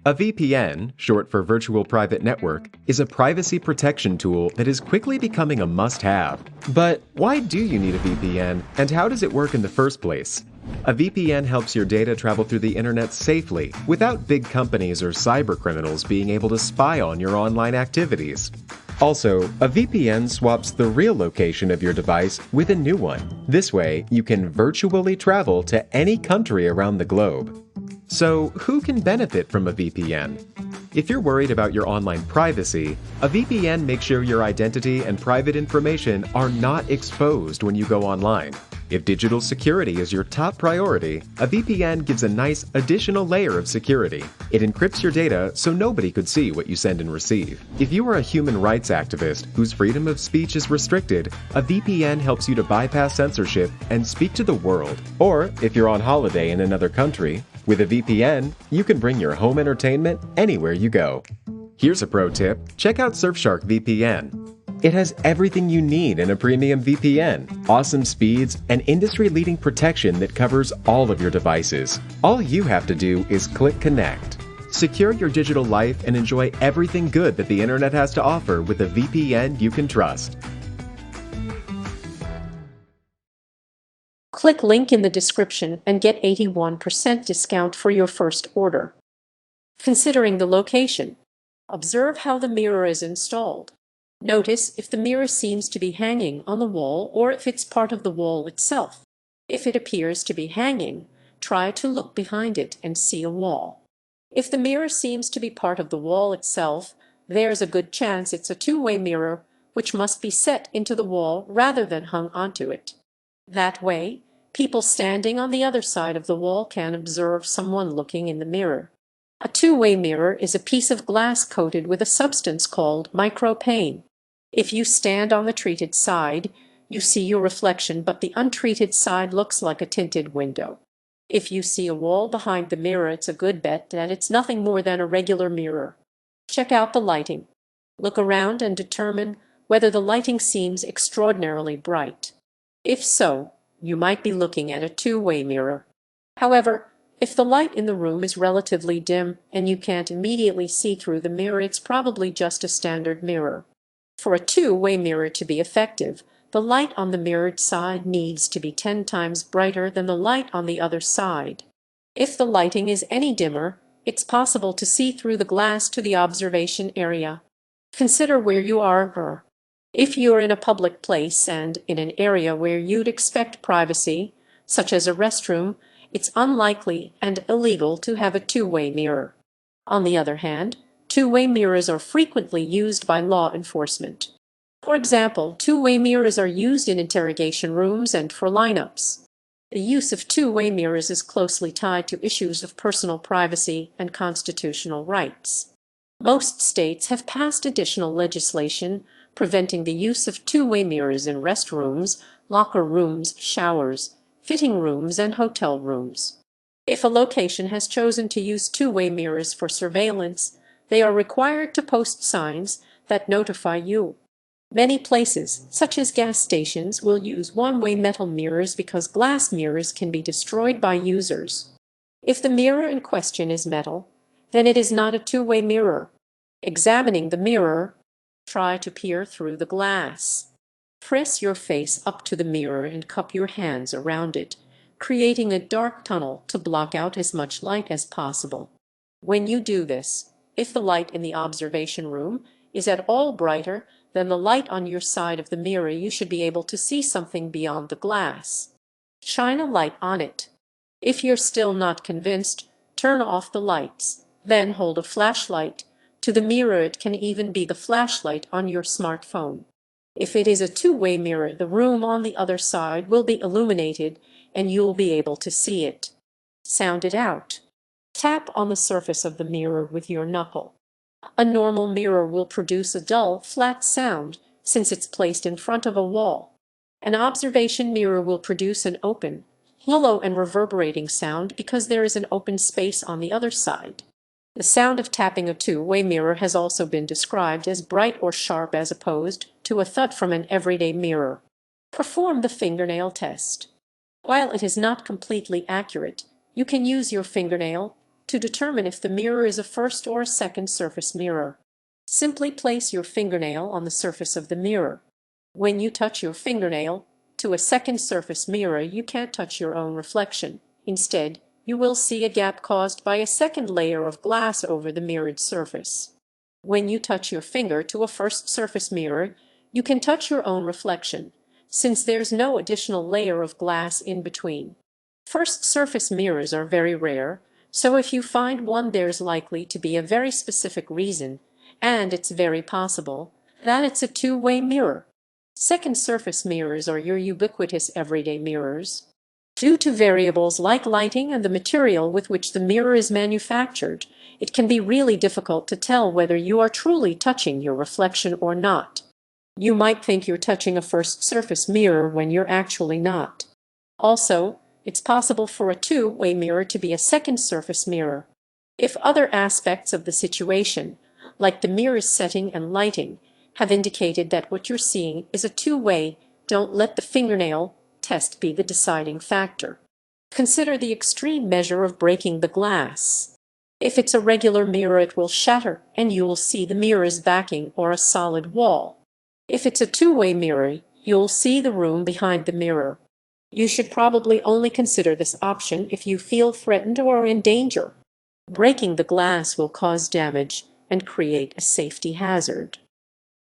A VPN, short for Virtual Private Network, is a privacy protection tool that is quickly becoming a must-have. But why do you need a VPN, and how does it work in the first place? A VPN helps your data travel through the internet safely, without big companies or cybercriminals being able to spy on your online activities. Also, a VPN swaps the real location of your device with a new one. This way, you can virtually travel to any country around the globe. So, who can benefit from a VPN? If you're worried about your online privacy, a VPN makes sure your identity and private information are not exposed when you go online. If digital security is your top priority, a VPN gives a nice additional layer of security. It encrypts your data so nobody could see what you send and receive. If you are a human rights activist whose freedom of speech is restricted, a VPN helps you to bypass censorship and speak to the world. Or, if you're on holiday in another country, with a VPN, you can bring your home entertainment anywhere you go. Here's a pro tip: check out Surfshark VPN. It has everything you need in a premium VPN, awesome speeds, and industry-leading protection that covers all of your devices. All you have to do is click connect. Secure your digital life and enjoy everything good that the internet has to offer with a VPN you can trust. Click link in the description and get 81% discount for your first order. Considering the location, observe how the mirror is installed. Notice if the mirror seems to be hanging on the wall or if it's part of the wall itself. If it appears to be hanging, try to look behind it and see a wall. If the mirror seems to be part of the wall itself, there's a good chance it's a two-way mirror, which must be set into the wall rather than hung onto it. That way, people standing on the other side of the wall can observe someone looking in the mirror. A two-way mirror is a piece of glass coated with a substance called micropane. If you stand on the treated side, you see your reflection, but the untreated side looks like a tinted window. If you see a wall behind the mirror, it's a good bet that it's nothing more than a regular mirror. Check out the lighting. Look around and determine whether the lighting seems extraordinarily bright. If so, you might be looking at a two-way mirror. However, if the light in the room is relatively dim and you can't immediately see through the mirror, it's probably just a standard mirror. For a two-way mirror to be effective, the light on the mirrored side needs to be 10 times brighter than the light on the other side. If the lighting is any dimmer, it's possible to see through the glass to the observation area. Consider where you are. If you're in a public place and in an area where you'd expect privacy, such as a restroom, it's unlikely and illegal to have a two-way mirror. On the other hand, two-way mirrors are frequently used by law enforcement. For example, two-way mirrors are used in interrogation rooms and for lineups. The use of two-way mirrors is closely tied to issues of personal privacy and constitutional rights. Most states have passed additional legislation preventing the use of two-way mirrors in restrooms, locker rooms, showers, fitting rooms, and hotel rooms. If a location has chosen to use two-way mirrors for surveillance, they are required to post signs that notify you. Many places, such as gas stations, will use one-way metal mirrors because glass mirrors can be destroyed by users. If the mirror in question is metal, then it is not a two-way mirror. Examining the mirror, try to peer through the glass. Press your face up to the mirror and cup your hands around it, creating a dark tunnel to block out as much light as possible. When you do this, if the light in the observation room is at all brighter than the light on your side of the mirror, you should be able to see something beyond the glass. Shine a light on it. If you're still not convinced, turn off the lights, then hold a flashlight to the mirror. It can even be the flashlight on your smartphone. If it is a two-way mirror, the room on the other side will be illuminated and you'll be able to see it. Sound it out. Tap on the surface of the mirror with your knuckle. A normal mirror will produce a dull, flat sound since it's placed in front of a wall. An observation mirror will produce an open, hollow, and reverberating sound because there is an open space on the other side. The sound of tapping a two-way mirror has also been described as bright or sharp as opposed to a thud from an everyday mirror. Perform the fingernail test. While it is not completely accurate, you can use your fingernail To determine if the mirror is a first or a second surface mirror, simply place your fingernail on the surface of the mirror. When you touch your fingernail to a second surface mirror, you can't touch your own reflection. Instead, you will see a gap caused by a second layer of glass over the mirrored surface. When you touch your finger to a first surface mirror, you can touch your own reflection, since there's no additional layer of glass in between. First surface mirrors are very rare, so if you find one, there's likely to be a very specific reason, and it's very possible that it's a two-way mirror. Second surface mirrors are your ubiquitous everyday mirrors. Due to variables like lighting and the material with which the mirror is manufactured, it can be really difficult to tell whether you are truly touching your reflection or not. You might think you're touching a first surface mirror when you're actually not. Also, it's possible for a two-way mirror to be a second surface mirror. If other aspects of the situation, like the mirror's setting and lighting, have indicated that what you're seeing is a two-way, don't let the fingernail test be the deciding factor. Consider the extreme measure of breaking the glass. If it's a regular mirror, it will shatter and you will see the mirror's backing or a solid wall. If it's a two-way mirror, you'll see the room behind the mirror. You should probably only consider this option if you feel threatened or in danger. Breaking the glass will cause damage and create a safety hazard.